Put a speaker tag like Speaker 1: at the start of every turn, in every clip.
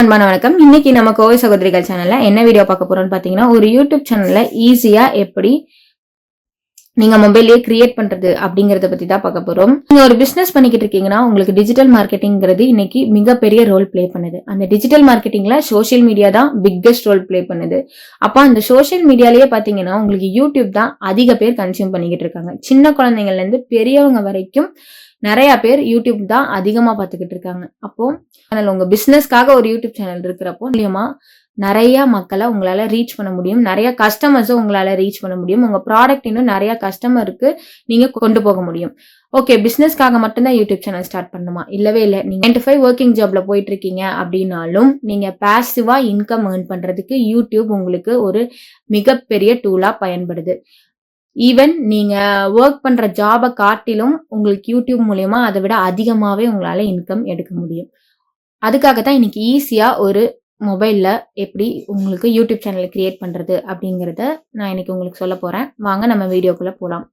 Speaker 1: அன்பான வணக்கம். இன்னைக்கு நம்ம கோவை சகோதரிகள் சேனல்ல என்ன வீடியோ பார்க்க போறோம்னு பாத்தீங்கன்னா, ஒரு யூடியூப் சேனல்ல ஈஸியா எப்படி நீங்க மொபைல்லயே கிரியேட் பண்றது அப்படிங்கறத பத்தி தான் பார்க்க போறோம். நீங்க ஒரு பிசினஸ் பண்ணிக்கிட்டு இருக்கீங்கன்னா, உங்களுக்கு டிஜிட்டல் மார்க்கெட்டிங்கிறது இன்னைக்கு மிகப்பெரிய ரோல் பிளே பண்ணுது. அந்த டிஜிட்டல் மார்க்கெட்டிங்ல சோசியல் மீடியா தான் பிக்கெஸ்ட் ரோல் பிளே பண்ணுது. அப்ப அந்த சோசியல் மீடியாலயே பாத்தீங்கன்னா, உங்களுக்கு யூடியூப் தான் அதிக பேர் கன்சியூம் பண்ணிக்கிட்டு இருக்காங்க. சின்ன குழந்தைங்கள்ல இருந்து பெரியவங்க வரைக்கும் நிறைய பேர் யூடியூப் தான் அதிகமா பார்த்துக்கிட்டு இருக்காங்க. அப்போ உங்க பிசினஸ்க்காக ஒரு யூடியூப் சேனல் இருக்கிறப்போ மூலியமா நிறைய மக்களை உங்களால ரீச் பண்ண முடியும். நிறைய கஸ்டமர்ஸும் உங்களால ரீச் பண்ண முடியும். உங்க ப்ராடக்ட் இன்னும் நிறைய கஸ்டமருக்கு நீங்க கொண்டு போக முடியும். ஓகே, பிசினஸ்க்காக மட்டும்தான் யூடியூப் சேனல் ஸ்டார்ட் பண்ணுமா? இல்லவே இல்லை. நீங்க 9 to 5 ஒர்க்கிங் ஜாப்ல போயிட்டு இருக்கீங்க அப்படின்னாலும் நீங்க பாசிவா இன்கம் ஏர்ன் பண்றதுக்கு யூடியூப் உங்களுக்கு ஒரு மிகப்பெரிய டூலா பயன்படுது. ஈவன் நீங்க ஒர்க் பண்ற ஜாபை காட்டிலும் உங்களுக்கு யூடியூப் மூலியமா அதை விட அதிகமாவே உங்களால இன்கம் எடுக்க முடியும். அதுக்காக தான் இன்னைக்கு ஈஸியா ஒரு மொபைல்ல எப்படி உங்களுக்கு யூடியூப் சேனல் கிரியேட் பண்றது அப்படிங்கறத நான் இன்னைக்கு உங்களுக்கு சொல்ல போறேன். வாங்க நம்ம வீடியோக்குள்ள போலாம்.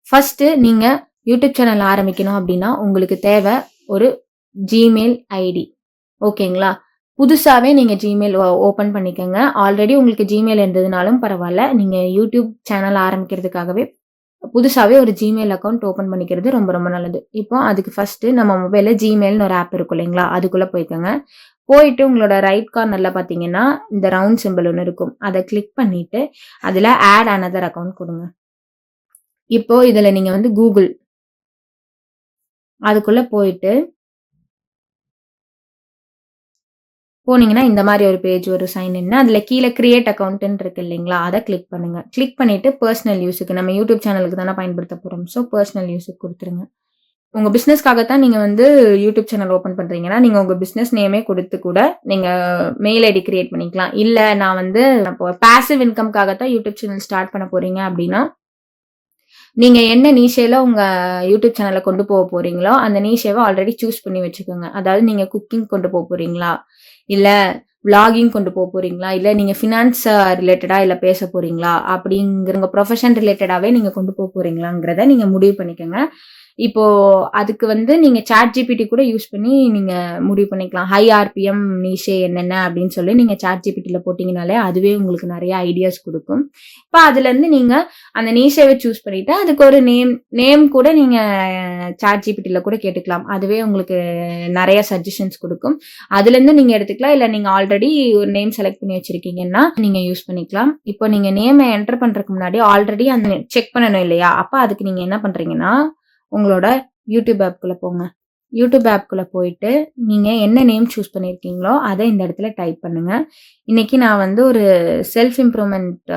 Speaker 1: ஃபர்ஸ்ட் நீங்க யூடியூப் சேனல் ஆரம்பிக்கணும் அப்படின்னா உங்களுக்கு தேவை ஒரு ஜிமெயில் ஐடி. ஓகேங்களா? புதுசாவே நீங்க ஜிமெயில் ஓபன் பண்ணிக்கோங்க. ஆல்ரெடி உங்களுக்கு ஜிமெயில் இருந்ததுனாலும் பரவாயில்ல. நீங்க யூடியூப் சேனல் ஆரம்பிக்கிறதுக்காகவே புதுசாவே ஒரு ஜிமெயில் அக்கௌண்ட் ஓபன் பண்ணிக்கிறது ரொம்ப ரொம்ப நல்லது. இப்போ அதுக்கு ஃபர்ஸ்ட் நம்ம மொபைல்ல ஜிமெயில்னு ஒரு ஆப் இருக்கும் இல்லைங்களா? அதுக்குள்ள போய்க்கோங்க. போயிட்டு உங்களோட ரைட் கார்னர்ல பாத்தீங்கன்னா இந்த ரவுண்ட் சிம்பிள் ஒன்று இருக்கும். அதை கிளிக் பண்ணிட்டு அதுல ஆட் அனதர் அக்கௌண்ட் கொடுங்க. இப்போ இதுல நீங்க வந்து கூகுள் அதுக்குள்ள போயிட்டு போனீங்கன்னா இந்த மாதிரி ஒரு பேஜ் ஒரு சைன் இன். அதுல கீழே கிரியேட் அக்கௌண்ட் இருக்கு இல்லைங்களா? அதை கிளிக் பண்ணுங்க. கிளிக் பண்ணிட்டு பர்சனல் யூஸுக்கு நம்ம யூடியூப் சேனலுக்கு தானே பயன்படுத்த போறோம். ஸோ பர்சனல் யூஸுக்கு கொடுத்துருங்க. உங்க பிசினஸ்க்காகத்தான் நீங்க வந்து யூடியூப் சேனல் ஓபன் பண்றீங்கன்னா நீங்க உங்க பிசினஸ் நேமே கொடுத்து கூட நீங்க மெயில் ஐடி கிரியேட் பண்ணிக்கலாம். இல்ல நான் வந்து பாசிவ் இன்கம்காகத்தான் யூடியூப் சேனல் ஸ்டார்ட் பண்ண போறீங்க அப்படின்னா நீங்க என்ன நீஷேல உங்க யூடியூப் சேனலை கொண்டு போக போறீங்களோ அந்த நீஷேவை ஆல்ரெடி சூஸ் பண்ணி வச்சுக்கோங்க. அதாவது நீங்க குக்கிங் கொண்டு போக போறீங்களா, இல்ல விளாகிங் கொண்டு போக போறீங்களா, இல்ல நீங்க ஃபினான்ஸ் ரிலேட்டடா இல்ல பேச போறீங்களா, அப்படிங்கிற உங்க ப்ரொஃபஷன் ரிலேட்டடாவே நீங்க கொண்டு போக போறீங்களாங்கிறத நீங்க முடிவு பண்ணிக்கோங்க. இப்போ அதுக்கு வந்து நீங்க சாட் ஜிபிடி கூட யூஸ் பண்ணி நீங்க முடிவு பண்ணிக்கலாம். ஹை ஆர்பிஎம் நீஷே என்னென்ன அப்படின்னு சொல்லி நீங்க சாட் ஜிபிடில போட்டீங்கனாலே அதுவே உங்களுக்கு நிறைய ஐடியாஸ் கொடுக்கும். இப்போ அதுல இருந்து நீங்க அந்த நீஷேவை சூஸ் பண்ணிட்டு அதுக்கு ஒரு நேம் கூட நீங்க சாட் ஜிபிடில கூட கேட்டுக்கலாம். அதுவே உங்களுக்கு நிறைய சஜஷன்ஸ் கொடுக்கும். அதுல இருந்து நீங்க எடுத்துக்கலாம். இல்ல நீங்க ஆல்ரெடி ஒரு நேம் செலக்ட் பண்ணி வச்சிருக்கீங்கன்னா நீங்க யூஸ் பண்ணிக்கலாம். இப்போ நீங்க நேமை என்டர் பண்றதுக்கு முன்னாடி ஆல்ரெடி அந்த செக் பண்ணணும் இல்லையா? அப்ப அதுக்கு நீங்க என்ன பண்றீங்கன்னா உங்களோட யூடியூப் ஆப்குள்ள போங்க. யூடியூப் ஆப்குள்ள போயிட்டு நீங்க என்ன நேம் சூஸ் பண்ணிருக்கீங்களோ அதை இந்த இடத்துல டைப் பண்ணுங்க. இன்னைக்கு நான் வந்து ஒரு செல்ஃப் இம்ப்ரூவ்மெண்ட்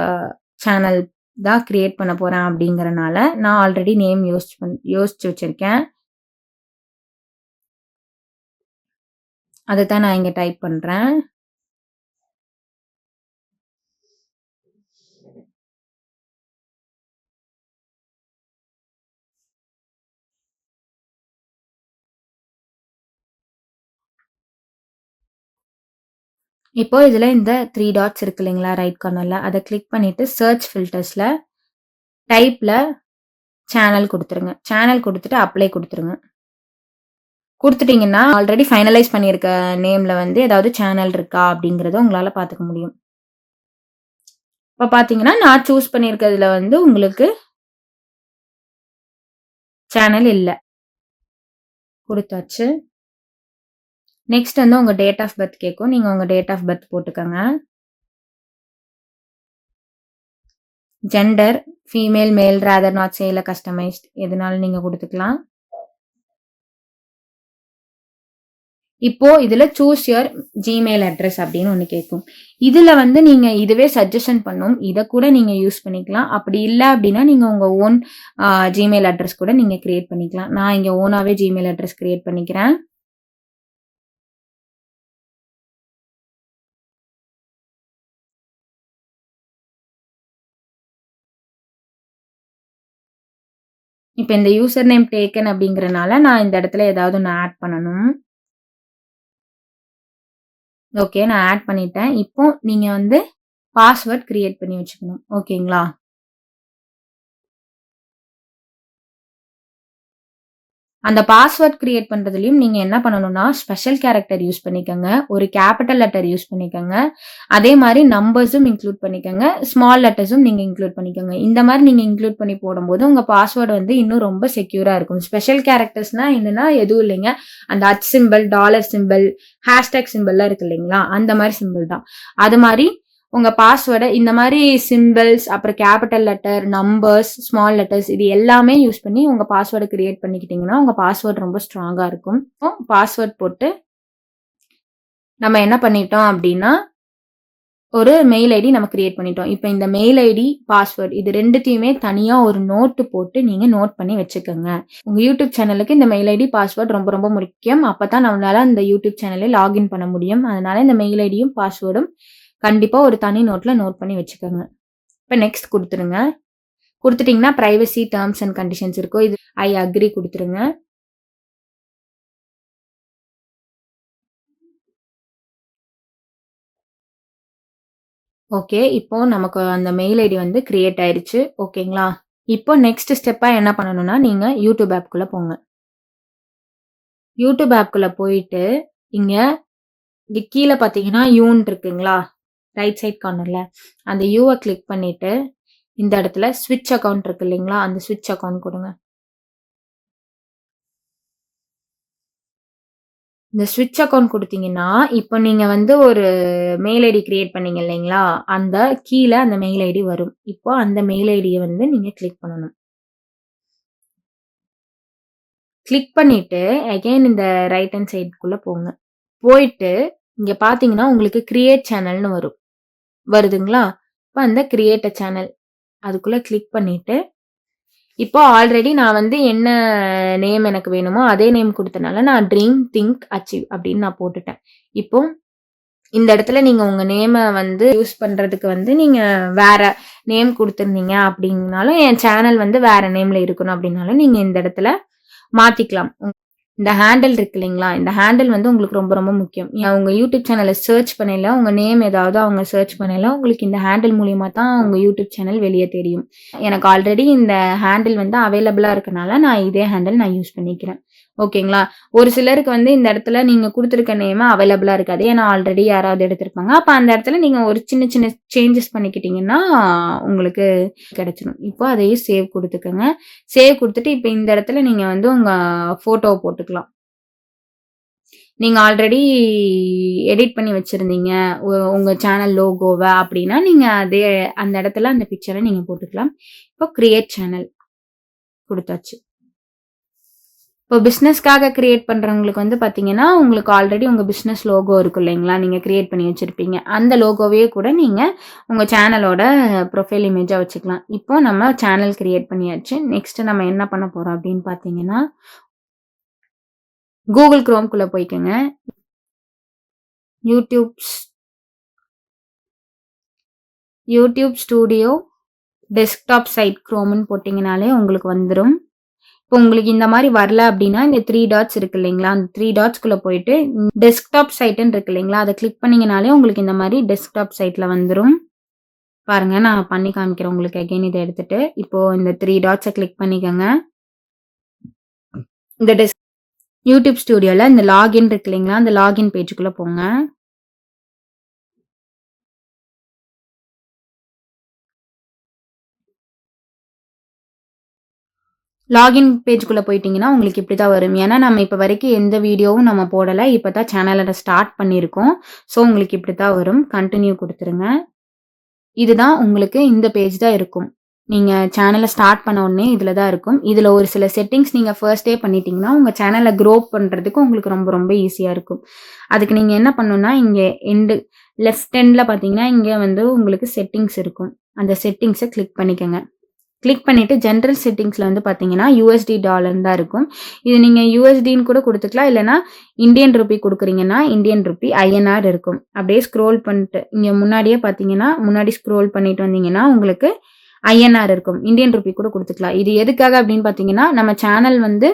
Speaker 1: சேனல் தான் கிரியேட் பண்ண போறேன் அப்படிங்கறனால நான் ஆல்ரெடி நேம் யோசிச்சு வச்சிருக்கேன். அதை தான் நான் இங்க டைப் பண்றேன். இப்போ இதுல இந்த 3 டாட்ஸ் இருக்கு இல்லைங்களா ரைட் கார்னர்ல, அதை கிளிக் பண்ணிட்டு சர்ச் ஃபில்டர்ஸ்ல டைப்ல சேனல் கொடுத்துருங்க. சேனல் கொடுத்துட்டு அப்ளை கொடுத்துருங்க. கொடுத்துட்டீங்கன்னா ஆல்ரெடி ஃபைனலைஸ் பண்ணியிருக்க நேம்ல வந்து ஏதாவது சேனல் இருக்கா அப்படிங்கறத உங்களால பாத்துக்க முடியும். இப்ப பாத்தீங்கன்னா நான் சூஸ் பண்ணியிருக்கிறதுல வந்து உங்களுக்கு சேனல் இல்ல. கொடுத்தாச்சு. நெக்ஸ்ட் வந்து உங்க டேட் ஆஃப் பர்த் கேட்கும். நீங்க உங்க டேட் ஆஃப் பர்த் போட்டுக்கோங்க. ஜெண்டர் ஃபீமேல், மேல், ரேதர் நாட் சே, இல்ல கஸ்டமைஸ்ட் எதுனாலும் நீங்க கொடுத்துக்கலாம். இப்போ இதுல சூஸ் யுவர் ஜிமெயில் அட்ரஸ் அப்படின்னு ஒண்ணு கேட்கும். இதுல வந்து நீங்க இதுவே சஜஷன் பண்ணும். இதை கூட நீங்க யூஸ் பண்ணிக்கலாம். அப்படி இல்லை அப்படின்னா நீங்க உங்க ஓன் ஜிமெயில் அட்ரஸ் கூட நீங்க கிரியேட் பண்ணிக்கலாம். நான் இங்க ஓனாவே ஜிமெயில் அட்ரஸ் கிரியேட் பண்ணிக்கிறேன். இப்ப இந்த யூசர் நேம் டேக்கன் அப்படிங்கறனால நான் இந்த இடத்துல ஏதாவது ஒன்று ஆட் பண்ணணும். ஓகே, நான் ஆட் பண்ணிட்டேன். இப்போ நீங்க வந்து பாஸ்வேர்ட் கிரியேட் பண்ணி வச்சுக்கணும். ஓகேங்களா? அந்த பாஸ்வேர்ட் கிரியேட் பண்றதுலயும் நீங்க என்ன பண்ணணும்னா, ஸ்பெஷல் கேரக்டர் யூஸ் பண்ணிக்கங்க. ஒரு கேப்பிட்டல் லெட்டர் யூஸ் பண்ணிக்கங்க. அதே மாரி நம்பர்ஸும் இன்க்ளூட் பண்ணிக்கங்க. ஸ்மால் லெட்டர்ஸும் நீங்க இன்க்ளூட் பண்ணிக்கங்க. இந்த மாரி நீங்க இன்க்ளூட் பண்ணி போடும்போது, உங்க பாஸ்வேர்ட் வந்து இன்னும் ரொம்ப செக்யூரா இருக்கும். ஸ்பெஷல் கேரக்டர்ஸ்னா என்னன்னா, எதுவும் இல்லைங்க. அந்த சிம்பல், டாலர் சிம்பல், ஹேஷ்டேக் சிம்பல்லாம் இருக்கு இல்லைங்களா? அந்த மாரி சிம்பல் தான். அது மாரி உங்க பாஸ்வேர்ட இந்த மாரி சிம்பிள்ஸ், அப்புறம் capital letter, numbers, small letters இது எல்லாமே யூஸ் பண்ணி உங்க பாஸ்வேர்ட கிரியேட் பண்ணிக்கிட்டீங்கன்னா, உங்க பாஸ்வேர்ட் ரொம்ப ஸ்ட்ராங்கா இருக்கும். பாஸ்வேர்ட் போட்டு நம்ம என்ன பண்ணிட்டோம் அப்டின்னா, ஒரு மெயில் ஐடி நம்ம கிரியேட் பண்ணிட்டோம். இப்ப இந்த மெயில் ஐடி, பாஸ்வேர்ட் இது 2த்தையுமே தனியா ஒரு நோட் போட்டு நீங்க நோட் பண்ணி வச்சுக்கங்க. உங்க யூடியூப் சேனலுக்கு இந்த மெயில் ஐடி, பாஸ்வேர்ட் ரொம்ப ரொம்ப முக்கியம். அப்பதான் நம்மளால அந்த யூடியூப் சேனலை லாகின் பண்ண முடியும். அதனால இந்த மெயில் ஐடியும், பாஸ்வேர்டும் கண்டிப்பா ஒரு தனி நோட்ல நோட் பண்ணி வச்சுக்கோங்க. இப்ப நெக்ஸ்ட் குடுத்துருங்க. குடுத்துட்டீங்கன்னா பிரைவசி டெர்ம்ஸ் அண்ட் கண்டிஷன்ஸ் இருக்கும். இது ஐ அக்ரி குடுத்துருங்க. ஓகே. இப்போ நமக்கு அந்த மெயில் ஐடி வந்து கிரியேட் ஆயிருச்சு. ஓகேங்களா? இப்போ நெக்ஸ்ட் ஸ்டெப்பா என்ன பண்ணணும்னா, நீங்க யூடியூப் ஆப்க்குள்ள போங்க. யூடியூப் ஆப்க்குள்ள போயிட்டு, இங்க கீழ பார்த்தீங்கன்னா, யூன்னு இருக்குங்களா? ரைட் சைட் கார்னர்ல. அந்த யூவ கிளிக் பண்ணிட்டு, இந்த இடத்துல ஸ்விட்ச் அக்கவுண்ட் இருக்கு இல்லைங்களா? அந்த ஸ்விட்ச் அக்கவுண்ட் குடுங்க. இந்த ஸ்விட்ச் அக்கவுண்ட் குடுத்தீங்கன்னா, இப்போ நீங்க வந்து ஒரு மெயில் ஐடி கிரியேட் பண்ணீங்க இல்லைங்களா? அந்த கீழ அந்த மெயில் ஐடி வரும். இப்போ அந்த மெயில் ஐடிய வந்து நீங்க கிளிக் பண்ணணும். கிளிக் பண்ணிட்டு, அகைன் இந்த ரைட் ஹேண்ட் சைடுக்குள்ள போங்க. போயிட்டு, இங்க பார்த்தீங்கன்னா, உங்களுக்கு கிரியேட் சேனல்னு வரும். வருதுங்களா? இப்ப அந்த கிரியேட் அ சேனல் அதுக்குள்ள கிளிக் பண்ணிட்டு, இப்போ ஆல்ரெடி நான் வந்து என்ன நேம் எனக்கு வேணுமோ, அதே நேம் குடுத்தனால நான் ட்ரீம், திங்க், அச்சீவ் அப்படின்னு நான் போட்டுட்டேன். இப்போ இந்த இடத்துல நீங்க உங்க நேம வந்து யூஸ் பண்றதுக்கு வந்து நீங்க வேற நேம் குடுத்திருந்தீங்க அப்படின்னாலும், என் சேனல் வந்து வேற நேம்ல இருக்கணும் அப்படின்னாலும், நீங்க இந்த இடத்துல மாத்திக்கலாம். இந்த ஹேண்டில் இருக்கு இல்லைங்களா? இந்த ஹேண்டில் வந்து உங்களுக்கு ரொம்ப ரொம்ப முக்கியம். உங்க யூடியூப் சேனல சர்ச் பண்ணையில, உங்க நேம் ஏதாவது அவங்க சர்ச் பண்ணையில, உங்களுக்கு இந்த ஹேண்டில் மூலியமா தான் உங்க யூடியூப் சேனல் வெளிய தெரியும். எனக்கு ஆல்ரெடி இந்த ஹேண்டில் வந்து அவைலபிளா இருக்கனால, நான் இதே ஹேண்டில் நான் யூஸ் பண்ணிக்கிறேன். ஓகேங்களா? ஒரு சிலருக்கு வந்து இந்த இடத்துல நீங்க குடுத்திருக்க நேம் அவைலபிளா இருக்காது. ஏன்னா ஆல்ரெடி யாராவது எடுத்திருப்பாங்க. அப்ப அந்த இடத்துல நீங்க ஒரு சின்ன சின்ன சேஞ்சஸ் பண்ணிக்கிட்டீங்கன்னா, உங்களுக்கு கிடைச்சிரும். இப்போ அதையும் சேவ் குடுத்துக்கங்க. சேவ் குடுத்துட்டு, இப்ப இந்த இடத்துல நீங்க வந்து உங்க ஃபோட்டோவ போட்டுக்கலாம். நீங்க ஆல்ரெடி எடிட் பண்ணி வச்சிருந்தீங்க. உங்க சேனல் லோகோவ அப்டின்னா, நீங்க அதே அந்த இடத்துல அந்த பிக்சர நீங்க போட்டுக்கலாம். இப்போ கிரியேட் சேனல் குடுத்தாச்சு. இப்போ பிசினஸ்க்காக கிரியேட் பண்றவங்களுக்கு வந்து பார்த்தீங்கன்னா, உங்களுக்கு ஆல்ரெடி உங்க பிசினஸ் லோகோ இருக்கும் இல்லைங்களா? நீங்க கிரியேட் பண்ணி வச்சிருப்பீங்க. அந்த லோகோவையே கூட நீங்க உங்க சேனலோட ப்ரொஃபைல் இமேஜா வச்சுக்கலாம். இப்போ நம்ம சேனல் கிரியேட் பண்ணியாச்சு. நெக்ஸ்ட் நம்ம என்ன பண்ண போறோம் அப்டின்னு பார்த்தீங்கன்னா, Google Chromeக்குள்ள போய்க்கங்க. யூடியூப் ஸ்டூடியோ டெஸ்க்டாப் சைட் குரோம்ன்னு போட்டீங்கனாலே உங்களுக்கு வந்துரும். இப்போ உங்களுக்கு இந்த மாரி வரல அப்டின்னா, இந்த 3 டாட்ஸ் இருக்கு இல்லைங்களா? அந்த 3 டாட்ஸ்குள்ள போயிட்டு டெஸ்க்டாப் சைட்டுன்னு இருக்கு இல்லைங்களா? அத கிளிக் பண்ணீங்கனாலே உங்களுக்கு இந்த மாரி டெஸ்க்டாப் சைட்ல வந்துரும். பாருங்க நான் பண்ணி காமிக்கிறேன் உங்களுக்கு அகைன் இத எடுத்துட்டு. இப்போ இந்த 3 டாட்ஸ கிளிக் பண்ணிக்கங்க. இந்த யூடியூப் ஸ்டூடியோல இந்த லாகின் இருக்கு இல்லைங்களா? அந்த லாகின் பேஜ்க்குள்ள போங்க. லாகின் பேஜ்க்குள்ள போயிட்டீங்கன்னா, உங்களுக்கு இப்படிதான் வரும். ஏன்னா, நம்ம இப்ப வரைக்கும் எந்த வீடியோவும் நம்ம போடல. இப்ப தான் சேனல ஸ்டார்ட் பண்ணியிருக்கோம். ஸோ, உங்களுக்கு இப்படித்தான் வரும். கன்டின்யூ குடுத்துருங்க. இதுதான் உங்களுக்கு இந்த பேஜ் தான் இருக்கும். நீங்க சேனல ஸ்டார்ட் பண்ண உடனே இதுல தான் இருக்கும். இதுல ஒரு சில செட்டிங்ஸ் நீங்க ஃபர்ஸ்ட்டே பண்ணிட்டீங்கன்னா, உங்க சேனல க்ரோ பண்றதுக்கு உங்களுக்கு ரொம்ப ரொம்ப ஈஸியா இருக்கும். அதுக்கு நீங்க என்ன பண்ணணும்னா, இங்க லெஃப்ட் எண்ட்ல பார்த்தீங்கன்னா, இங்க வந்து உங்களுக்கு செட்டிங்ஸ் இருக்கும். அந்த செட்டிங்ஸ கிளிக் பண்ணிக்கங்க. கிளிக் பண்ணிட்டு ஜெனரல் செட்டிங்ஸ்ல வந்து பார்த்தீங்கன்னா, USD டாலர்ன்னு தான் இருக்கும். இது நீங்க USDன்னு கூட குடுத்துக்கலாம். இல்லன்னா இந்தியன் ரூபி குடுக்குறீங்கன்னா, இந்தியன் ரூபி INR இருக்கும். அப்படியே ஸ்க்ரோல் பண்ணிட்டு இங்க முன்னாடியே பார்த்தீங்கன்னா, முன்னாடி ஸ்க்ரோல் பண்ணிட்டு வந்தீங்கன்னா, உங்களுக்கு INR இருக்கும். இந்தியன் ரூபி கூட குடுத்துக்கலாம். இது எதுக்காக அப்படின்னு பார்த்தீங்கன்னா, நம்ம சேனல் வந்து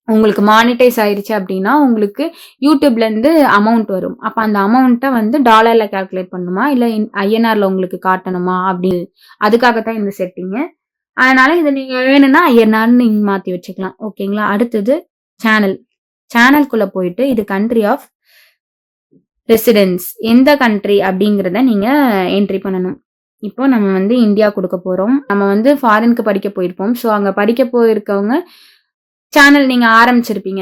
Speaker 1: உங்களுக்கு மானிட்டைஸ் ஆயிருச்சு அப்படின்னா, உங்களுக்கு YouTubeலேருந்து அமௌண்ட் வரும். அப்ப அந்த அமௌண்ட்ட வந்து டாலர்ல கால்குலேட் பண்ணணுமா? இல்ல INRல உங்களுக்கு காட்டணுமா? அப்படி அதுக்காக தான் இந்த செட்டிங்கு. அதனால இத நீங்க வேணும்னா ஐஎன்ஆர்ன்னு நீங்க மாத்தி வச்சுக்கலாம். ஓகேங்களா? அடுத்தது சேனல்குள்ள போயிட்டு இது கண்ட்ரி ஆஃப் ரெசிடென்ஸ் எந்த கண்ட்ரி அப்படிங்கிறத நீங்க என்ட்ரி பண்ணணும். இப்போ நம்ம வந்து இந்தியா கொடுக்க போறோம். நம்ம வந்து ஃபாரினுக்கு படிக்க போயிருப்போம். ஸோ அங்க படிக்க போயிருக்கவங்க சேனல் ஆரம்பிச்சிருப்பீங்க.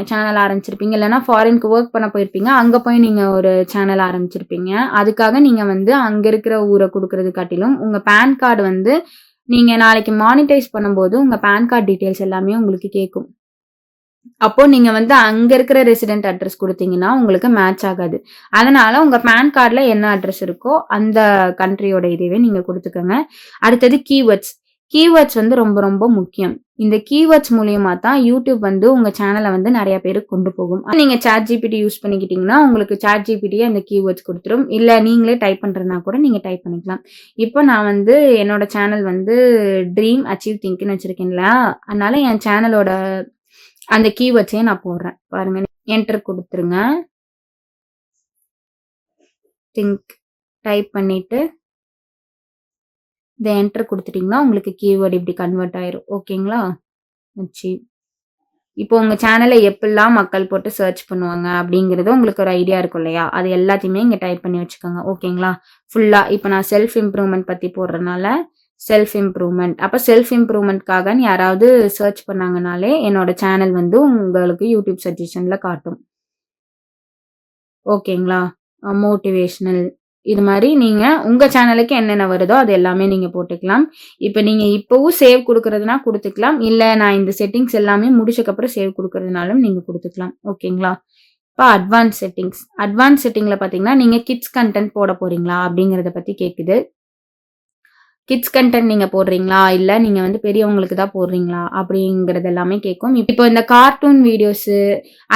Speaker 1: இல்லைன்னா ஃபாரினுக்கு ஒர்க் பண்ண போயிருப்பீங்க. அங்க போய் நீங்க ஒரு சேனல் ஆரம்பிச்சிருப்பீங்க. அதுக்காக நீங்க வந்து அங்க இருக்கிற ஊரை கொடுக்கறது காட்டிலும் உங்க பேன் கார்டு வந்து நீங்க நாளைக்கு மானிட்டைஸ் பண்ணும்போது உங்க பேன் கார்டு டீடைல்ஸ் எல்லாமே உங்களுக்கு கேட்கும். அப்போ நீங்க வந்து அங்க இருக்கிற ரெசிடென்ட் அட்ரஸ் குடுத்தீங்கன்னா, உங்களுக்கு மேட்ச் ஆகாது. அதனால உங்க பான் கார்ட்ல என்ன அட்ரஸ் இருக்கோ, அந்த கண்ட்ரியோட இதுவே நீங்க குடுத்துக்கங்க. அடுத்தது கீவேர்ட்ஸ். கீவேர்ட்ஸ் வந்து ரொம்ப ரொம்ப முக்கியம். இந்த கீவேர்ட்ஸ் மூலியமா தான் YouTube வந்து உங்க சேனல வந்து நெறைய பேருக்கு கொண்டு போகும். நீங்க ChatGPT யூஸ் பண்ணிக்கிட்டீங்கன்னா, உங்களுக்கு ChatGPTயே அந்த கீவேர்ட்ஸ் குடுத்துரும். இல்ல நீங்களே டைப் பண்றதுனா கூட நீங்க டைப் பண்ணிக்கலாம். இப்போ நான் வந்து என்னோட சேனல் வந்து ட்ரீம் அச்சீவ் திங்க்ன்னு வச்சிருக்கேன்ல, அதனால என் சேனலோட அந்த கீவேர்ட்ஸையும் நான் போடுறேன். பாருங்க. என்டர் குடுத்துருங்க. திங்க் டைப் பண்ணிட்டு இத என்டர் குடுத்துட்டீங்கன்னா, உங்களுக்கு கீவேர்ட் இப்படி கன்வெர்ட் ஆயிரும். ஓகேங்களா? அச்சீவ். இப்போ உங்க சேனல எப்படிலாம் மக்கள் போட்டு சர்ச் பண்ணுவாங்க அப்படிங்கிறது உங்களுக்கு ஒரு ஐடியா இருக்கும் இல்லையா? அது எல்லாத்தையுமே இங்க டைப் பண்ணி வச்சுக்கோங்க. ஓகேங்களா? ஃபுல்லா இப்ப நான் செல்ஃப் இம்ப்ரூவ்மென்ட் பத்தி போடுறனால செல்ஃப் இம்ப்ரூவ்மென்ட். அப்ப செல்ஃப் இம்ப்ரூவ்மென்ட்காகன்னு யாராவது சர்ச் பண்ணாங்கனாலே என்னோட சேனல் வந்து உங்களுக்கு யூடியூப் சஜஷன்ல காட்டும். ஓகேங்களா? மோட்டிவேஷனல் இது மாரி நீங்க உங்க சேனலுக்கு என்னென்ன வருதோ அது எல்லாமே நீங்க போட்டுக்கலாம். இப்ப நீங்க இப்பவும் சேவ் குடுக்குறதுனா குடுத்துக்கலாம். இல்ல நான் இந்த செட்டிங்ஸ் எல்லாமே முடிச்சக்கப்புறம் சேவ் குடுக்குறதுனாலும் நீங்க குடுத்துக்கலாம். ஓகேங்களா? இப்ப அட்வான்ஸ் செட்டிங்ல பார்த்தீங்கன்னா, நீங்க கிட்ஸ் கன்டென்ட் போட போறீங்களா? அப்படிங்கிறத பத்தி கேக்குது. கிட்ஸ் கன்டென்ட் நீங்க போடுறீங்களா? இல்ல நீங்க வந்து பெரியவங்களுக்கு தான் போடுறீங்களா? அப்படிங்கிறது எல்லாமே கேட்கும். இப்போ இந்த கார்ட்டூன் வீடியோஸு,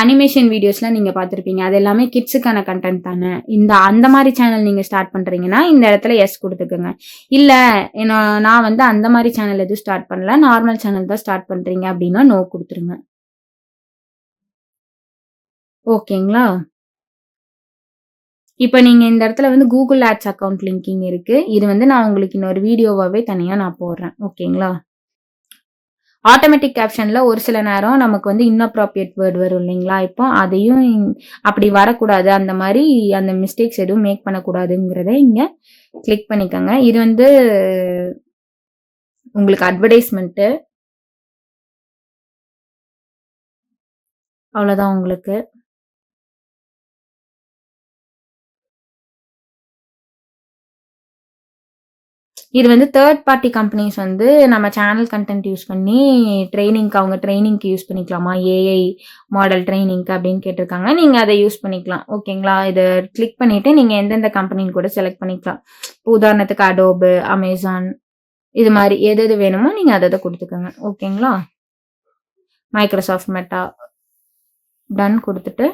Speaker 1: அனிமேஷன் வீடியோஸ்லாம் நீங்க பார்த்துருப்பீங்க. அது எல்லாமே கிட்ஸுக்கான கன்டென்ட் தானே. அந்த மாரி சேனல் நீங்க ஸ்டார்ட் பண்றீங்கன்னா, இந்த இடத்துல எஸ் குடுத்துக்கங்க. இல்ல நான் வந்து அந்த மாரி சேனல் எதுவும் ஸ்டார்ட் பண்ணல. நார்மல் சேனல் தான் ஸ்டார்ட் பண்றீங்க அப்படின்னா, நோ குடுத்துருங்க. ஓகேங்களா? இப்ப நீங்க இந்த இடத்துல வந்து Google Ads அக்கவுண்ட் லிங்கிங் இருக்கு. இது வந்து நான் உங்களுக்கு இன்னொரு வீடியோவாவே தனியா நான் போடுறேன். ஓகேங்களா? ஆட்டோமேட்டிக் கேப்ஷன்ல ஒரு சில நேரம் நமக்கு வந்து இன்அப்ராப்ரியேட் வேர்ட் வரும் இல்லைங்களா? இப்போ அதையும் அப்படி வரக்கூடாது. அந்த மாரி அந்த மிஸ்டேக்ஸ் எதுவும் மேக் பண்ணக்கூடாதுங்கிறத இங்க கிளிக் பண்ணிக்கோங்க. இது வந்து உங்களுக்கு அட்வர்டைஸ்மென்ட்டு. அவ்வளோதான் உங்களுக்கு. இது வந்து தேர்ட் பார்ட்டி கம்பெனிஸ் வந்து நம்ம சேனல் கன்டென்ட் யூஸ் பண்ணி அவங்க ட்ரெய்னிங்க்கு யூஸ் பண்ணிக்கலாமா? ஏஐ மாடல் ட்ரெய்னிங்க்கு அப்படின்னு கேட்டிருக்காங்க. நீங்க அத யூஸ் பண்ணிக்கலாம். ஓகேங்களா? இத கிளிக் பண்ணிட்டு நீங்க எந்தெந்த கம்பெனின்னு கூட செலக்ட் பண்ணிக்கலாம். உதாரணத்துக்கு Adobe, Amazon இது மாரி எது எது வேணுமோ நீங்க அத குடுத்துக்கங்க. ஓகேங்களா? Microsoft Meta டன் குடுத்துட்டு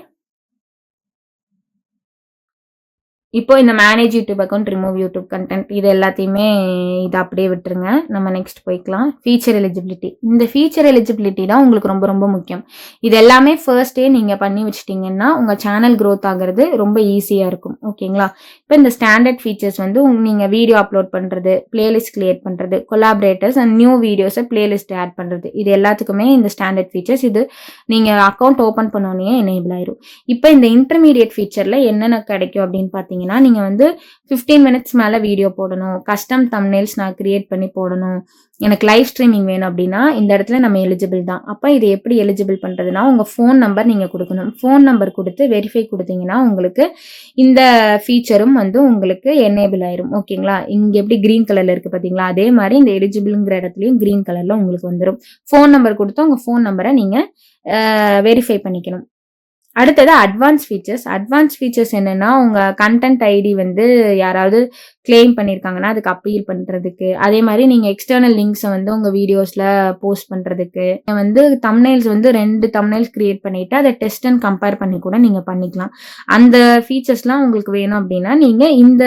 Speaker 1: இப்போ இந்த manage YouTube account, remove YouTube content இது எல்லாத்தையுமே இத அப்படியே விட்டுருங்க. நம்ம நெக்ஸ்ட் போய்க்கலாம். Feature eligibility. இந்த ஃபீச்சர் எலிஜிபிலிட்டி தான் உங்களுக்கு ரொம்ப ரொம்ப முக்கியம். இது எல்லாமே ஃபர்ஸ்ட்டே நீங்க பண்ணி வச்சுட்டீங்கன்னா, உங்க சேனல் குரோத் ஆகுறது ரொம்ப ஈஸியா இருக்கும். ஓகேங்களா? இப்ப இந்த ஸ்டாண்டர்ட் ஃபீச்சர்ஸ் வந்து நீங்க வீடியோ அப்லோட் பண்றது, பிளேலிஸ்ட் கிரியேட் பண்றது, கொலாபரேட்டர்ஸ் அண்ட் நியூ வீடியோஸ பிளேலிஸ்ட் ஆட் பண்றது. இது எல்லாத்துக்குமே இந்த ஸ்டாண்டர்ட் ஃபீச்சர்ஸ். இது நீங்க அக்கவுண்ட் ஓப்பன் பண்ணோனயே எனேபிள் ஆயிரும். இப்ப இந்த இன்டர்மீடியேட் ஃபீச்சர்ல என்னென்ன கிடைக்கும் அப்படின்னு பார்த்தீங்கன்னா, நீங்க வந்து 15 மினிட்ஸ் மேல வீடியோ போடணும். கஸ்டம் தம்ப்நெயில்ஸ் நான் கிரியேட் பண்ணி போடணும். எனக்கு லைவ் ஸ்ட்ரீமிங் வேணும் அப்படின்னா, இந்த இடத்துல நம்ம எலிஜிபிள் தான். அப்ப இது எப்படி எலிஜிபிள் பண்றதுன்னா, உங்க ஃபோன் நம்பர் நீங்க குடுக்கணும். ஃபோன் நம்பர் குடுத்து வெரிஃபை குடுத்தீங்கன்னா, உங்களுக்கு இந்த ஃபீச்சரும் வந்து உங்களுக்கு எனேபிள் ஆயிரும். ஓகேங்களா? இங்க எப்படி கிரீன் கலர்ல இருக்கு பார்த்தீங்களா? அதே மாரி இந்த எலிஜிபிள்ங்கிற இடத்துலயும் கிரீன் கலர்ல உங்களுக்கு வந்துரும். ஃபோன் நம்பர் குடுத்து உங்க ஃபோன் நம்பர நீங்க வெரிஃபை பண்ணிக்கணும். அடுத்தது அட்வான்ஸ் ஃபீச்சர்ஸ் என்னன்னா, உங்க கன்டென்ட் ஐடி வந்து யாராவது கிளைம் பண்ணியிருக்காங்கன்னா, அதுக்கு அப்பீல் பண்றதுக்கு. அதே மாரி நீங்க எக்ஸ்டர்னல் லிங்க்ஸ வந்து உங்க வீடியோஸ்ல போஸ்ட் பண்றதுக்கு. வந்து தம்ப்நெயில்ஸ் வந்து 2 தம்ப்நெயில்ஸ் கிரியேட் பண்ணிட்டு, அத டெஸ்ட் அண்ட் கம்பேர் பண்ணி கூட நீங்க பண்ணிக்கலாம். அந்த ஃபீச்சர்ஸ்லாம் உங்களுக்கு வேணும் அப்டின்னா, நீங்க இந்த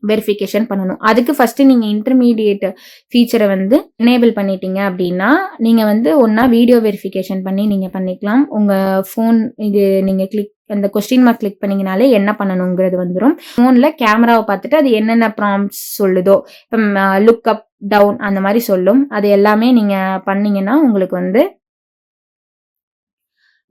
Speaker 1: வெரிஃபிகேஷன் பண்ணணும். அதுக்கு ஃபர்ஸ்ட் நீங்க இன்டர்மீடியேட் ஃபீச்சர வந்து எனேபிள் பண்ணிட்டீங்க அப்டின்னா, நீங்க வந்து ஒண்ணா வீடியோ வெரிஃபிகேஷன் பண்ணி நீங்க பண்ணிக்கலாம். உங்க ஃபோன் இது நீங்க அந்த கொஸ்டின் மார்க் கிளிக் பண்ணீங்கனாலே என்ன பண்ணணுங்கிறது வந்துரும். ஃபோன்ல கேமராவ பார்த்துட்டு அது என்னென்ன ப்ராம்ப்ட்ஸ் சொல்லுதோ, இப்ப லுக் அப், டவுன் அந்த மாரி சொல்லும். அது எல்லாமே நீங்க பண்ணீங்கன்னா, உங்களுக்கு வந்து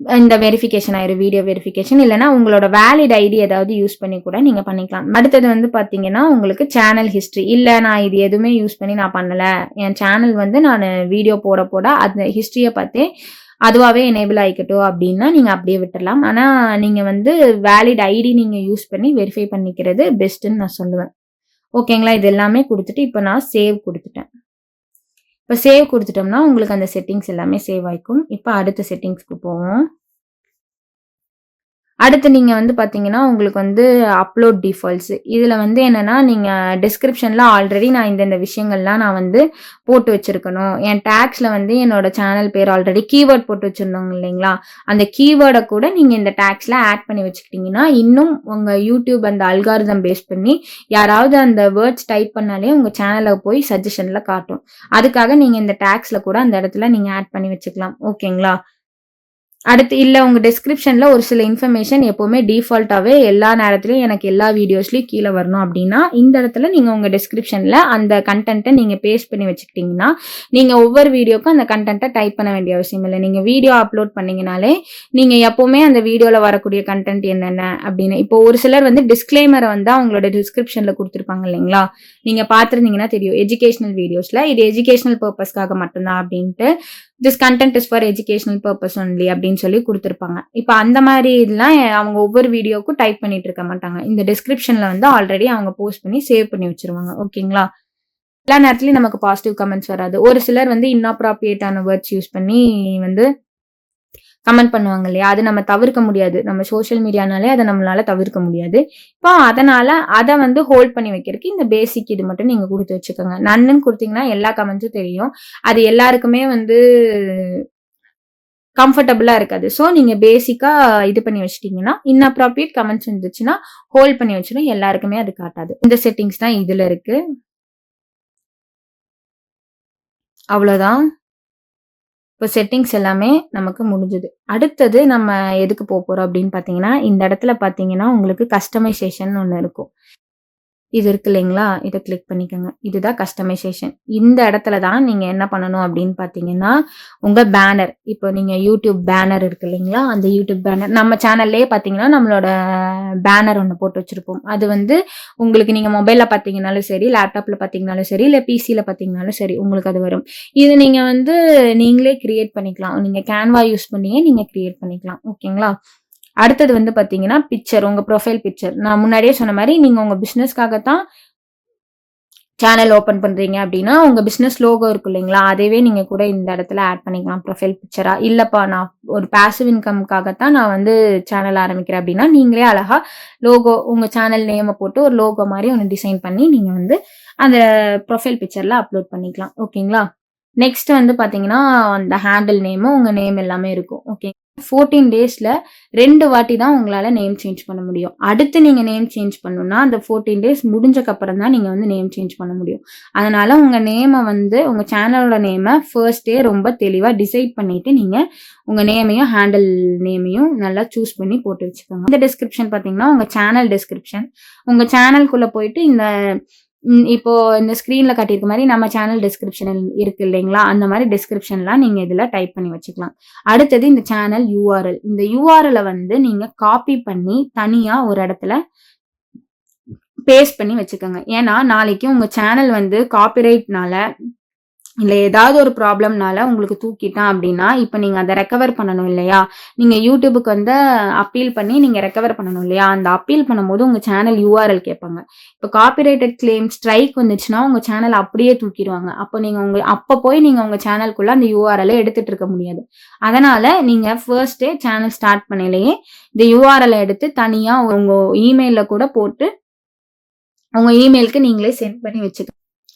Speaker 1: இந்த வெரிஃபிகேஷன் ஆயிரும், வீடியோ வெரிஃபிகேஷன். இல்லைன்னா உங்களோட வேலிட் ஐடி ஏதாவது யூஸ் பண்ணி கூட நீங்க பண்ணிக்கலாம். அடுத்தது வந்து பாத்தீங்கன்னா உங்களுக்கு சேனல் ஹிஸ்டரி. இல்ல நான் இது எதுவுமே யூஸ் பண்ணி நான் பண்ணல, என் சேனல் வந்து நான் வீடியோ போட போட அந்த ஹிஸ்டரிய பார்த்தே அதுவாவே எனேபிள் ஆயிக்கட்டும் அப்படின்னா நீங்க அப்படியே விட்டுறலாம். ஆனா நீங்க வந்து வேலிட் ஐடி நீங்க யூஸ் பண்ணி வெரிஃபை பண்ணிக்கிறது பெஸ்ட்ன்னு நான் சொல்லுவேன். ஓகேங்களா? இது எல்லாமே குடுத்துட்டு இப்ப நான் சேவ் குடுத்துட்டேன். இப்ப சேவ் குடுத்துட்டோம்னா உங்களுக்கு அந்த செட்டிங்ஸ் எல்லாமே சேவ் ஆயிக்கும். இப்ப அடுத்த செட்டிங்ஸ்க்கு போவோம். அடுத்து நீங்க வந்து பார்த்தீங்கன்னா, உங்களுக்கு வந்து அப்லோட் டிஃபால்ட்ஸ். இதுல வந்து என்னன்னா, நீங்க டிஸ்கிரிப்ஷன்ல ஆல்ரெடி நான் இந்த விஷயங்கள்லாம் நான் வந்து போட்டு வச்சிருக்கணும். என் டாக்ஸ்ல வந்து என்னோட சேனல் பேர் ஆல்ரெடி கீவேர்ட் போட்டு வச்சிருந்தோங்க இல்லைங்களா? அந்த கீவேர்ட கூட நீங்க இந்த டாக்ஸ்ல ஆட் பண்ணி வச்சுக்கிட்டீங்கன்னா, இன்னும் உங்க YouTube அந்த அல்காரிதம் பேஸ் பண்ணி யாராவது அந்த வேர்ட்ஸ் டைப் பண்ணாலே உங்க சேனல்ல போய் சஜஷன்ல காட்டும். அதுக்காக நீங்க இந்த டாக்ஸ்ல கூட அந்த இடத்துல நீங்க ஆட் பண்ணி வச்சுக்கலாம். ஓகேங்களா? அடுத்து இல்ல உங்க டிஸ்கிரிப்ஷன்ல ஒரு சில இன்ஃபர்மேஷன் எப்பவுமே டிஃபால்ட்டாவே எல்லா நேரத்திலயும் எனக்கு எல்லா வீடியோஸ்லயும் கீழ வரணும் அப்டின்னா, இந்த இடத்துல நீங்க உங்க டிஸ்கிரிப்ஷன்ல அந்த கன்டென்ட்ட நீங்க பேஸ்ட் பண்ணி வச்சுக்கிட்டீங்கன்னா, நீங்க ஒவ்வொரு வீடியோக்கும் அந்த கன்டென்ட்ட டைப் பண்ண வேண்டிய அவசியம் இல்ல. நீங்க வீடியோ அப்லோட் பண்ணீங்கனாலே, நீங்க எப்பவுமே அந்த வீடியோல வரக்கூடிய கன்டென்ட் என்னென்ன அப்டின்னு இப்போ ஒரு சிலர் வந்து டிஸ்க்ளைமர வந்து அவங்களோட டிஸ்கிரிப்ஷன்ல குடுத்திருப்பாங்க இல்லைங்களா? நீங்க பார்த்திருந்தீங்கன்னா தெரியும். எஜுகேஷனல் வீடியோஸ்ல இது எஜுகேஷனல் பர்ப்பஸ்க்காக மட்டும் தான் அப்டின்ட்டு this content is for educational purpose only அப்படின்னு சொல்லி குடுத்திருப்பாங்க. இப்ப அந்த மாரி இதெல்லாம் அவங்க ஒவ்வொரு வீடியோக்கும் டைப் பண்ணிட்டு இருக்க மாட்டாங்க. இந்த டிஸ்கிரிப்ஷன்ல வந்து ஆல்ரெடி அவங்க போஸ்ட் பண்ணி சேவ் பண்ணி வச்சுருவாங்க. ஓகேங்களா? எல்லா நேரத்துலயும் நமக்கு பாசிட்டிவ் கமெண்ட்ஸ் வராது. ஒரு சிலர் வந்து இன்னாப்ராப்ரியேட்டான வேர்ட்ஸ் யூஸ் பண்ணி வந்து கமெண்ட் பண்ணுவாங்க இல்லையா? அது நம்ம தவிர்க்க முடியாது. நம்ம சோசியல் மீடியானாலே அத நம்மளால தவிர்க்க முடியாது. இப்போ அதனால அத வந்து ஹோல்ட் பண்ணி வைக்கிறதுக்கு இந்த பேசிக் இது மட்டும் நீங்க குடுத்து வச்சுக்கோங்க. நன்னுன்னு குடுத்தீங்கன்னா எல்லா கமெண்ட்ஸும் தெரியும். அது எல்லாருக்குமே வந்து கம்ஃபர்டபுளா இருக்காது. ஸோ நீங்க பேசிக்கா இது பண்ணி வச்சுட்டீங்கன்னா, இன்அப்ராப்ரியேட் கமெண்ட்ஸ் இருந்துச்சுன்னா, ஹோல்ட் பண்ணி வச்சுரும். எல்லாருக்குமே அது காட்டாது. இந்த செட்டிங்ஸ் தான் இதுல இருக்கு. அவ்வளோதான். இப்போ செட்டிங்ஸ் எல்லாமே நமக்கு முடிஞ்சுது. அடுத்தது நம்ம எதுக்கு போறோம் அப்படின்னு பார்த்தீங்கன்னா, இந்த இடத்துல பார்த்தீங்கன்னா, உங்களுக்கு கஸ்டமைசேஷன் ஒண்ணு இருக்கும். இது இருக்கு இல்லைங்களா? இத கிளிக் பண்ணிக்கோங்க. இதுதான் கஸ்டமைசேஷன். இந்த இடத்துல தான் நீங்க என்ன பண்ணணும் அப்படின்னு பார்த்தீங்கன்னா, உங்க பேனர் இப்போ நீங்க YouTube பேனர் இருக்கு இல்லைங்களா? அந்த YouTube பேனர் நம்ம சேனல்லயே பார்த்தீங்கன்னா, நம்மளோட பேனர் ஒண்ணு போட்டு வச்சிருப்போம். அது வந்து உங்களுக்கு நீங்க மொபைல்ல பார்த்தீங்கனாலும் சரி, லேப்டாப்ல பார்த்தீங்கனாலும் சரி, இல்ல பிசில பார்த்தீங்கனாலும் சரி, உங்களுக்கு அது வரும். இது நீங்க வந்து நீங்களே கிரியேட் பண்ணிக்கலாம். நீங்க Canva யூஸ் பண்ணியே நீங்க கிரியேட் பண்ணிக்கலாம். ஓகேங்களா? அடுத்தது வந்து பார்த்தீங்கன்னா, பிக்சர் உங்க ப்ரொஃபைல் பிக்சர். நான் முன்னாடியே சொன்ன மாரி நீங்க உங்க பிசினஸ்க்காக தான் சேனல் ஓப்பன் பண்றீங்க அப்டின்னா, உங்க பிசினஸ் லோகோ இருக்கும் இல்லைங்களா? அதவே நீங்க கூட இந்த இடத்துல ஆட் பண்ணிக்கலாம் ப்ரொஃபைல் பிக்சரா. இல்லப்பா நான் ஒரு பாசிவ் இன்கம்க்காக தான் நான் வந்து சேனல் ஆரம்பிக்கிறேன் அப்டின்னா, நீங்களே அழகா லோகோ உங்க சேனல் நேம போட்டு ஒரு லோகோ மாரி ஒண்ணு டிசைன் பண்ணி நீங்க வந்து அந்த ப்ரொஃபைல் பிக்சர்ல அப்லோட் பண்ணிக்கலாம். ஓகேங்களா? நெக்ஸ்ட் வந்து பார்த்தீங்கன்னா, அந்த ஹேண்டில் நேமு, உங்க நேம் எல்லாமே இருக்கும். ஓகே. 14 டேஸ்ல 2 வாட்டி தான் உங்களால நேம் சேஞ்ச் பண்ண முடியும். அடுத்து நீங்க நேம் சேஞ்ச் பண்ணணும்னா, அந்த 14 டேஸ் முடிஞ்சக்கப்புறம் தான் நீங்க வந்து நேம் சேஞ்ச் பண்ண முடியும். அதனால உங்க நேம வந்து உங்க சேனலோட நேம ஃபர்ஸ்ட்டே ரொம்ப தெளிவா டிசைட் பண்ணிட்டு, நீங்க உங்க நேமையும், ஹேண்டில் நேமையும் நல்லா சூஸ் பண்ணி போட்டு வச்சுக்கோங்க. இந்த டிஸ்கிரிப்ஷன் பார்த்தீங்கன்னா, உங்க சேனல் டிஸ்கிரிப்ஷன். உங்க சேனல்குள்ள போயிட்டு இந்த இப்போ இந்த ஸ்க்ரீன்ல காட்டியிருக்க மாரி நம்ம சேனல் டிஸ்கிரிப்ஷன் இருக்கு இல்லைங்களா? அந்த மாரி டிஸ்கிரிப்ஷன்லாம் நீங்க இதுல டைப் பண்ணி வச்சுக்கலாம். அடுத்தது இந்த சேனல் URL. இந்த URL வந்து நீங்க காப்பி பண்ணி தனியா ஒரு இடத்துல பேஸ்ட் பண்ணி வச்சுக்கோங்க. ஏன்னா, நாளைக்கு உங்க சேனல் வந்து காப்பிரைட்னால இல்ல ஏதாவது ஒரு ப்ராப்ளம்னால உங்களுக்கு தூக்கிட்டான் அப்டின்னா, இப்ப நீங்க அத ரெக்கவர் பண்ணணும் இல்லையா? நீங்க YouTubeக்கு வந்து அப்பீல் பண்ணி நீங்க ரெக்கவர் பண்ணணும் இல்லையா? அந்த அப்பீல் பண்ணும்போது உங்க சேனல் URL கேட்பாங்க. இப்ப காப்பிரைட்டட் கிளைம் ஸ்ட்ரைக் வந்துச்சுன்னா, உங்க சேனல் அப்படியே தூக்கிருவாங்க. அப்ப போய் நீங்க உங்க சேனலுக்குள்ள அந்த URL எடுத்துட்டு இருக்க முடியாது. அதனால நீங்க ஃபர்ஸ்ட்டே சேனல் ஸ்டார்ட் பண்ணயிலயே இந்த URL எடுத்து தனியா உங்க இமெயில்ல கூட போட்டு, உங்க இமெயிலுக்கு நீங்களே சென்ட் பண்ணி வச்சுக்கலாம்.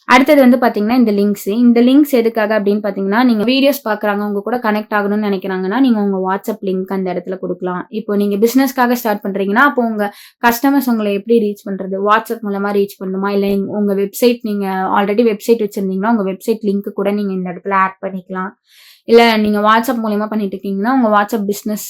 Speaker 1: அடுத்தது வந்து பார்த்தீங்கன்னா, இந்த லிங்க்ஸ். இந்த லிங்க்ஸ் எதுக்காக அப்படின்னு பார்த்தீங்கன்னா, நீங்க வீடியோஸ் பார்க்குறாங்க, உங்க கூட கனெக்ட் ஆகணும்னு நெனைக்கிறாங்கன்னா, நீங்க உங்க வாட்ஸ்அப் லிங்க் அந்த இடத்துல குடுக்கலாம். இப்போ நீங்க பிசினஸ்க்காக ஸ்டார்ட் பண்றீங்கன்னா, அப்போ உங்க கஸ்டமர்ஸ் உங்கள எப்படி ரீச் பண்றது? வாட்ஸ்அப் மூலமா ரீச் பண்ணணுமா? இல்ல உங்க வெப்சைட் நீங்க ஆல்ரெடி வெப்சைட் வச்சிருந்தீங்கன்னா, உங்க வெப்சைட் லிங்க் கூட நீங்க இந்த இடத்துல ஆட் பண்ணிக்கலாம். இல்ல நீங்க வாட்ஸ்அப் மூலியமா பண்ணிட்டு இருக்கீங்கன்னா, உங்க வாட்ஸ்அப் பிசினஸ்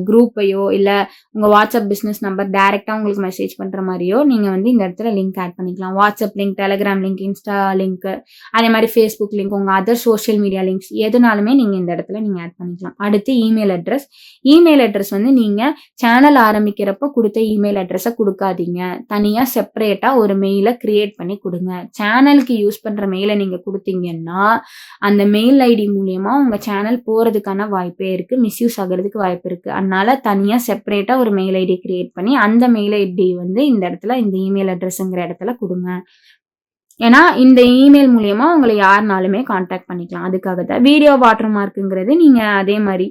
Speaker 1: குரூப்பையோ, இல்ல உங்க வாட்ஸ்அப் பிசினஸ் நம்பர் டைரக்ட்டா உங்களுக்கு மெசேஜ் பண்ற மாரியோ, நீங்க வந்து இந்த இடத்துல லிங்க் ஆட் பண்ணிக்கலாம். WhatsApp link, Telegram link, Insta link, அதே மாரி Facebook லிங்க், உங்க அதர் சோசியல் மீடியா லிங்க்ஸ் எதுனாலுமே நீங்க இந்த இடத்துல நீங்க ஆட் பண்ணிக்கலாம். அடுத்து இமெயில் அட்ரஸ். இமெயில் அட்ரஸ் வந்து நீங்க சேனல் ஆரம்பிக்கிறப்ப குடுத்த இமெயில் அட்ரஸ குடுக்காதீங்க. தனியா செப்பரேட்டா ஒரு மெயில கிரியேட் பண்ணி குடுங்க. சேனலுக்கு யூஸ் பண்ற மெயில நீங்க குடுத்தீங்கன்னா, அந்த மெயில் ஐடி மூலியமா உங்க சேனல் போறதுக்கான வாய்ப்பே இருக்கு. மிஸ்யூஸ் ஆகுறதுக்கு வாய்ப்பு இருக்கு. அதனால தனியா செப்பரேட்டா ஒரு மெயில் ஐடி கிரியேட் பண்ணி, அந்த மெயில் ஐடி வந்து இந்த இடத்துல இந்த இமெயில் அட்ரஸ்ங்கிற இடத்துல குடுங்க. ஏன்னா, இந்த இமெயில் மூலியமா உங்கள யாருனாலுமே கான்டாக்ட் பண்ணிக்கலாம். அதுக்காக தான். வீடியோ வாட்டர் மார்க்ங்கிறது நீங்க அதே மாரி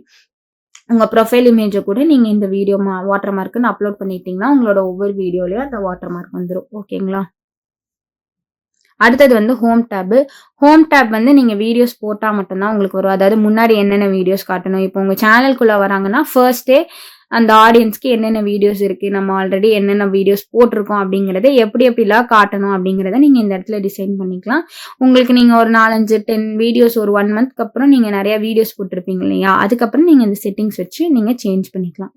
Speaker 1: உங்க ப்ரொஃபைல் இமேஜ கூட நீங்க இந்த வீடியோ வாட்டர் மார்க்ன்னு அப்லோட் பண்ணிட்டீங்கன்னா, உங்களோட ஒவ்வொரு வீடியோலயும் அந்த வாட்டர் மார்க் வந்துரும். ஓகேங்களா? அடுத்தது வந்து ஹோம் டேப். ஹோம் டேப் வந்து நீங்க வீடியோஸ் போட்டா மட்டும் தான் உங்களுக்கு வரும். அதாவது முன்னாடி என்னென்ன வீடியோஸ் காட்டணும். இப்போ உங்க சேனலுக்குள்ள வராங்கன்னா, ஃபர்ஸ்ட்டே அந்த ஆடியன்ஸ்க்கு என்னென்ன வீடியோஸ் இருக்கு, நம்ம ஆல்ரெடி என்னென்ன வீடியோஸ் போட்டிருக்கோம் அப்படிங்கிறத எப்படி எப்படிலாம் காட்டணும் அப்படிங்கிறத நீங்க இந்த இடத்துல டிசைன் பண்ணிக்கலாம். உங்களுக்கு நீங்க ஒரு 4, 5, 10 வீடியோஸ் ஒரு 1 மந்த்க்கு அப்புறம் நீங்க நெறைய வீடியோஸ் போட்டிருப்பீங்க இல்லையா? அதுக்கப்புறம் நீங்க இந்த செட்டிங்ஸ் வச்சு நீங்க சேஞ்ச் பண்ணிக்கலாம்.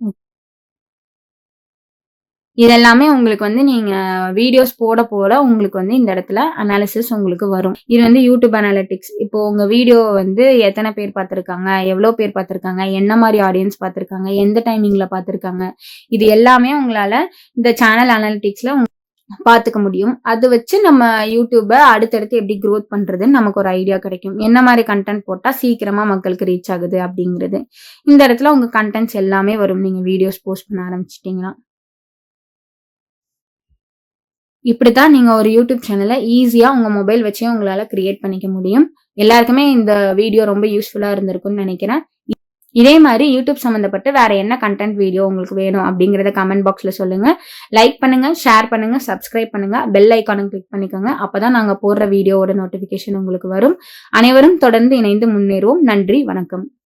Speaker 1: இதெல்லாமே உங்களுக்கு வந்து நீங்க வீடியோஸ் போட போட உங்களுக்கு வந்து இந்த இடத்துல அனாலிசிஸ் உங்களுக்கு வரும். இது வந்து யூடியூப் அனாலிட்டிக்ஸ். இப்போ உங்க வீடியோ வந்து எத்தன பேர் பார்த்திருக்காங்க? எவ்வளோ பேர் பார்த்திருக்காங்க? என்ன மாரி ஆடியன்ஸ் பார்த்திருக்காங்க? எந்த டைமிங்ல பார்த்திருக்காங்க? இது எல்லாமே உங்களால இந்த சேனல் அனாலிட்டிக்ஸ்ல பார்த்துக்க முடியும். அது வச்சு நம்ம யூடியூப அடுத்தடுத்து எப்படி குரோத் பண்றதுன்னு நமக்கு ஒரு ஐடியா கிடைக்கும். என்ன மாரி கன்டென்ட் போட்டா சீக்கிரமா மக்களுக்கு ரீச் ஆகுது அப்படிங்கிறது. இந்த இடத்துல உங்க கன்டென்ட்ஸ் எல்லாமே வரும். நீங்க வீடியோஸ் போஸ்ட் பண்ண ஆரம்பிச்சுட்டீங்கன்னா. இப்படித்தான் நீங்க ஒரு யூடியூப் சேனல ஈஸியா உங்க மொபைல் வச்சே உங்களால கிரியேட் பண்ணிக்க முடியும். எல்லாருக்குமே இந்த வீடியோ ரொம்ப யூஸ்ஃபுல்லா இருந்திருக்கும்னு நெனைக்கிறேன். இதே மாரி யூடியூப் சம்மந்தப்பட்டு வேற என்ன கன்டென்ட் வீடியோ உங்களுக்கு வேணும் அப்படிங்கிறத கமெண்ட் பாக்ஸ்ல சொல்லுங்க. லைக் பண்ணுங்க, ஷேர் பண்ணுங்க, சப்ஸ்கிரைப் பண்ணுங்க. பெல் ஐகான கிளிக் பண்ணிக்கோங்க. அப்பதான் நாங்க போடுற வீடியோவோட நோட்டிஃபிகேஷன் உங்களுக்கு வரும். அனைவரும் தொடர்ந்து இணைந்து முன்னேறுவோம். நன்றி, வணக்கம்.